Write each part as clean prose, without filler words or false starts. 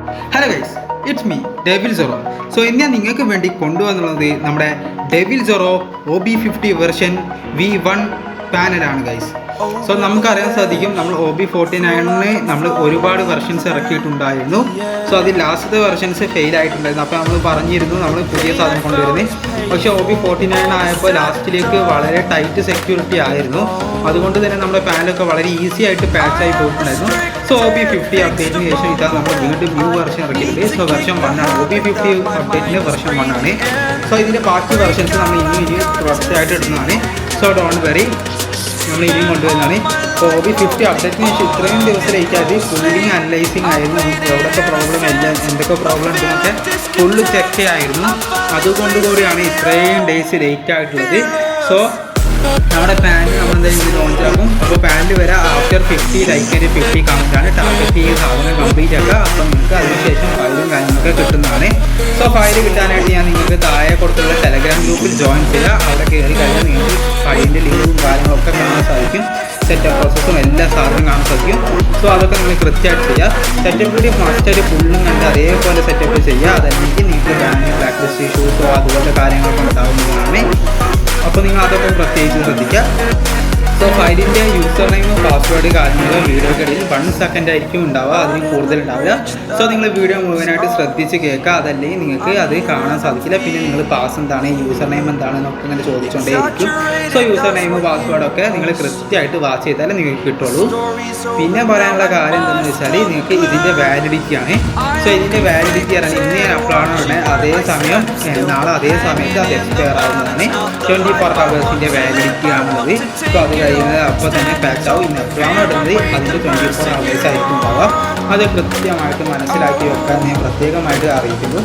Hello guys, it's me devil Zoro. So ഇന്ന് ഞാൻ നിങ്ങൾക്ക് വേണ്ടി കൊണ്ടുവന്നുള്ളത് നമ്മുടെ devil Zoro OB50 version V1 പാനലാണ് ഗൈസ്. സോ നമുക്കറിയാൻ സാധിക്കും, നമ്മൾ OB49 നമ്മൾ ഒരുപാട് വെർഷൻസ് ഇറക്കിയിട്ടുണ്ടായിരുന്നു. സോ അതിൽ ലാസ്റ്റത്തെ വെർഷൻസ് ഫെയിൽ ആയിട്ടുണ്ടായിരുന്നു. അപ്പോൾ നമ്മൾ പറഞ്ഞിരുന്നു നമ്മൾ പുതിയ സാധനം കൊണ്ടുവരുന്നത്. പക്ഷേ OB49 ആയപ്പോൾ ലാസ്റ്റിലേക്ക് വളരെ ടൈറ്റ് സെക്യൂരിറ്റി ആയിരുന്നു. അതുകൊണ്ട് തന്നെ നമ്മുടെ പാനലൊക്കെ വളരെ ഈസി ആയിട്ട് പാച്ചായി പോയിട്ടുണ്ടായിരുന്നു. സോ OB50 അപ്ഡേറ്റിന് ശേഷം ഇതാ നമ്മൾ വീണ്ടും ന്യൂ വെർഷൻ ഇറക്കിയിട്ടുണ്ട്. സോ വെർഷൻ 1 ആണ്. OB50 അപ്ഡേറ്റിൻ്റെ വെർഷൻ 1 ആണ്. സോ ഇതിൻ്റെ ബാക്കി വെർഷൻസ് നമ്മൾ ഇനി തുടർച്ചയായിട്ട് ഇടുന്നതാണ്. സോ ഡോണ്ട് വെറി, നമ്മൾ ഇനിയും കൊണ്ടുവരുന്നതാണ്. അപ്പോൾ OB50 അപ്ഡേറ്റിന് ശേഷം ഇത്രയും ദിവസം ലേറ്റ് ആയത് ഫുള്ളിങ് അനലൈസിങ് ആയിരുന്നു. എവിടെയൊക്കെ പ്രോബ്ലം എന്തൊക്കെ പ്രോബ്ലം ഉണ്ടെന്നൊക്കെ ഫുള്ള് ചെക്ക് ആയിരുന്നു. അതുകൊണ്ട് കൂടിയാണ് ഇത്രയും ഡേയ്സ് ലേറ്റ് ആയിട്ടുള്ളത്. സോ നമ്മുടെ പാനൽ നമ്മൾ എന്തായാലും ലോഞ്ച് ആകും. അപ്പോൾ പാനൽ വരെ ആഫ്റ്റർ 50 ലൈക്ക് ആൻഡ് 50 കമൻറ്റാണ് ടാർഗറ്റ് ഈ സാധനം കംപ്ലീറ്റ് ആക്കുക. അപ്പോൾ നിങ്ങൾക്ക് അതിനുശേഷം ഫയലും കാര്യങ്ങളൊക്കെ കിട്ടുന്നതാണ്. സോ ഫയൽ കിട്ടാനായിട്ട് ഞാൻ നിങ്ങൾക്ക് താഴെ കൊടുത്തുള്ള ടെലഗ്രാം ഗ്രൂപ്പിൽ ജോയിൻ ചെയ്യുക. അവിടെ കയറി കഴിഞ്ഞാൽ നിങ്ങൾക്ക് ഫയലിൻ്റെ ലിങ്കും കാര്യങ്ങളൊക്കെ കാണാൻ സാധിക്കും. സെറ്റപ്പ് പ്രോസസ്സും എല്ലാ സാധനവും കാണാൻ സാധിക്കും. സോ അതൊക്കെ നിങ്ങൾ കൃത്യമായിട്ട് ചെയ്യുക. സെറ്റപ്പ് കൂടി മസ്റ്റായിട്ട് ഫുള്ളും കണ്ട് അതേപോലെ സെറ്റപ്പ് ചെയ്യുക. അതല്ലെങ്കിൽ നിങ്ങൾക്ക് ബാങ്ക് ബ്ലാക്ക് ലിസ്റ്റ് ഇഷ്യൂസോ അതുപോലത്തെ കാര്യങ്ങളൊക്കെ ഉണ്ടാകുന്നതാണ്. അപ്പോൾ നിങ്ങൾ അതൊക്കെ പ്രത്യേകിച്ച് ശ്രദ്ധിക്കുക. സോ ഫയലിൻ്റെ യൂസർ നെയിമും പാസ്വേഡ് കാര്യങ്ങളും വീഡിയോക്കിടയിൽ 1 സെക്കൻഡ് ആയിരിക്കും ഉണ്ടാവുക, അതിന് കൂടുതൽ ഉണ്ടാവില്ല. സോ നിങ്ങൾ വീഡിയോ മുഴുവനായിട്ട് ശ്രദ്ധിച്ച് കേൾക്കുക. അതല്ലെങ്കിൽ നിങ്ങൾക്ക് അത് കാണാൻ സാധിക്കില്ല. പിന്നെ നിങ്ങൾ പാസ് എന്താണ്, യൂസർ നെയിം എന്താണെന്നൊക്കെ ഇങ്ങനെ ചോദിച്ചുകൊണ്ടേയിരിക്കും. സോ യൂസർ നെയിമും പാസ്വേഡൊക്കെ നിങ്ങൾ കൃത്യമായിട്ട് വാച്ച് ചെയ്താലേ നിങ്ങൾക്ക് കിട്ടുള്ളൂ. പിന്നെ പറയാനുള്ള കാര്യം എന്താണെന്ന് വെച്ചാൽ നിങ്ങൾക്ക് ഇതിൻ്റെ വാലിഡിറ്റിയാണ്. സോ ഇതിൻ്റെ വാലിഡിറ്റി പറഞ്ഞാൽ ഇന്ന് ഞാൻ അപ്ലോഡ് ഉടനെ അതേ സമയം നാളെ അതേ സമയത്ത് അത് എക്സ്പയർ ആവുന്നതാണ്. 24 ഹവേഴ്സിൻ്റെ വാലിഡിറ്റി ആണുള്ളത്. സോ അത് കഴിയുന്നത് അപ്പോൾ തന്നെ പാച്ച് ആവും. ഇന്ന് എപ്പോഴാണ് ഇടുന്നത് അതിൻ്റെ 24 ഹവേഴ്സ് ആയിരിക്കും ഉണ്ടാവുക. അത് കൃത്യമായിട്ട് മനസ്സിലാക്കി വെക്കാൻ ഞാൻ പ്രത്യേകമായിട്ട് അറിയിക്കുന്നു.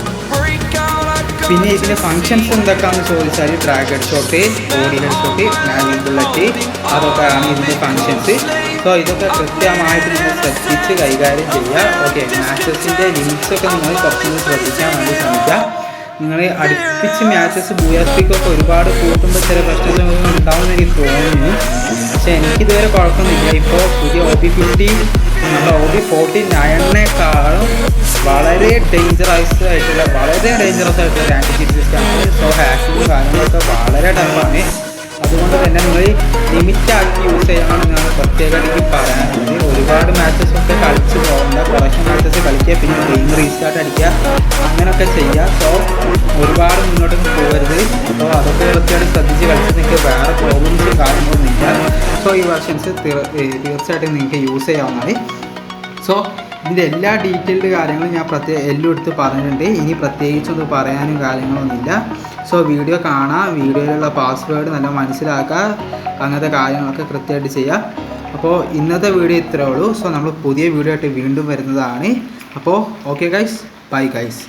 പിന്നെ ഇതിൻ്റെ ഫങ്ഷൻസ് എന്തൊക്കെയാണെന്ന് ചോദിച്ചാൽ drag headshot, body headshot, manual bullet, അതൊക്കെയാണ് ഇതിൻ്റെ ഫങ്ഷൻസ്. സോ ഇതൊക്കെ കൃത്യമായിട്ട് നിങ്ങൾ ശ്രദ്ധിച്ച് കൈകാര്യം ചെയ്യുക. ഓക്കെ, മാച്ചസിൻ്റെ ലിമിറ്റ്സൊക്കെ നിങ്ങൾ കുറച്ചുകൂടി ശ്രദ്ധിക്കാൻ വേണ്ടി ശ്രമിക്കുക. നിങ്ങൾ അടുപ്പിച്ച് മാച്ചസ് ബൂയാസ്റ്റിക്കൊക്കെ ഒരുപാട് കൂട്ടുമ്പോൾ ചില പ്രശ്നങ്ങളൊന്നും ഉണ്ടാവുമെന്ന് എനിക്ക് തോന്നുന്നു. പക്ഷേ എനിക്കിതുവരെ കുഴപ്പമൊന്നുമില്ല. ഇപ്പോൾ പുതിയ OB50 നമ്മുടെ OB49 വളരെ ഡേഞ്ചറസ് ആയിട്ടുള്ള ഒരു ആൻറ്റി സിസ്റ്റമാണ്. സോ ഹാക്കിങ്ങും കാര്യങ്ങളൊക്കെ വളരെ ടഫാണ്. അതുകൊണ്ട് തന്നെ നിങ്ങൾ ലിമിറ്റാക്കി യൂസ് ചെയ്യണമെന്ന് ഞാൻ പ്രത്യേകമായിട്ട് എനിക്ക് പറയാനുള്ളത്. ഒരുപാട് മാച്ചസൊക്കെ കളിച്ച് പോകേണ്ട, കുറച്ച് മാച്ചസ് കളിക്കുക, പിന്നെ ഗെയിം റീസ്റ്റാർട്ട് അടിക്കുക, അങ്ങനെയൊക്കെ ചെയ്യുക. സോ ഒരുപാട് മുന്നോട്ട് പോകരുത്. അപ്പോൾ അതൊക്കെ കൃത്യമായിട്ട് ശ്രദ്ധിച്ച് കളിച്ച് നിങ്ങൾക്ക് വേറെ പ്രോബ്ലംസ് കാര്യങ്ങളൊന്നും ഇല്ല. സോ ഈ വെർഷൻസ് തീർച്ചയായിട്ടും നിങ്ങൾക്ക് യൂസ് ചെയ്യാവുന്നതാണ്. സോ ഇതിൻ്റെ എല്ലാ ഡീറ്റെയിൽഡ് കാര്യങ്ങളും ഞാൻ എല്ലാം എടുത്ത് പറഞ്ഞിട്ടുണ്ട്. ഇനി പ്രത്യേകിച്ചൊന്നും പറയാനും കാര്യങ്ങളൊന്നുമില്ല. സോ വീഡിയോ കാണാം, വീഡിയോയിലുള്ള പാസ്വേഡ് നല്ല മനസ്സിലാക്കുക, അങ്ങനത്തെ കാര്യങ്ങളൊക്കെ കൃത്യമായിട്ട് ചെയ്യുക. അപ്പോൾ ഇന്നത്തെ വീഡിയോ ഇത്രയേ ഉള്ളൂ. സോ നമ്മൾ പുതിയ വീഡിയോ ആയിട്ട് വീണ്ടും വരുന്നതാണ്. അപ്പോൾ ഓക്കെ ഗൈസ്, ബൈ ഗൈസ്.